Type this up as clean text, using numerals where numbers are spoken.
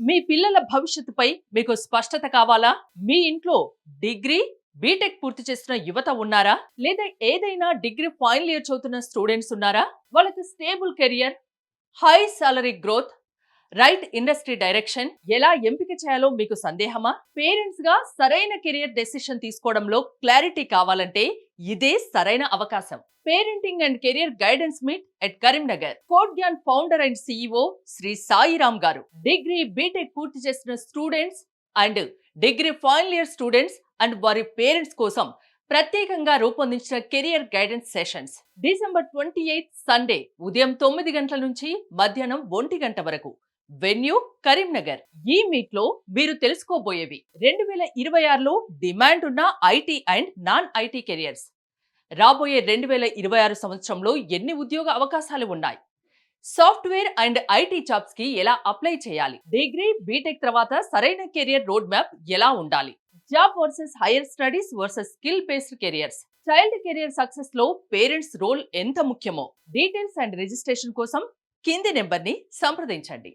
మీ పిల్లల భవిష్యత్తుపై మీకు స్పష్టత కావాలా? మీ ఇంట్లో డిగ్రీ బీటెక్ పూర్తి చేస్తున్న యువత ఉన్నారా? లేదా ఏదైనా డిగ్రీ ఫైనల్ ఇయర్ చదువుతున్న స్టూడెంట్స్ ఉన్నారా? వాళ్ళకి stable career, high salary growth, right industry direction ఎలా ఎంపిక చేయాలో మీకు సందేహమా? పేరెంట్స్ గా సరైన కెరియర్ డెసిషన్ తీసుకోవడంలో క్లారిటీ కావాలంటే ఇదే సరైన అవకాశం. Parenting and career guidance meet at Karimnagar. Code Gyan founder and CEO Shri Sairam garu degree BTech పూర్తి చేసిన students and degree final year students and వారి పేరెంట్స్ కోసం ప్రత్యేకంగా రూపొందించిన career guidance sessions December 28 Sunday ఉదయం 9 గంటల నుంచి మధ్యాహ్నం 1 గంట వరకు. వెన్యూ కరీంనగర్. ఈ మీట్ లో మీరు తెలుసుకోబోయేవి 2026లో డిమాండ్ ఉన్న IT and non IT careers, రాబోయే 2026 సంవత్సరంలో ఎన్ని ఉద్యోగ అవకాశాలు ఉన్నాయి, సాఫ్ట్వేర్ అండ్ ఐటీ జాబ్స్ కి ఎలా అప్లై చేయాలి, డిగ్రీ బీటెక్ తర్వాత సరైన కెరియర్ రోడ్ మ్యాప్ ఎలా ఉండాలి, job versus higher studies versus skill based careers, child career success లో పేరెంట్స్ రోల్ ఎంత ముఖ్యమో. డీటెయిల్స్ అండ్ రిజిస్ట్రేషన్ కోసం కింది నెంబర్ ని సంప్రదించండి.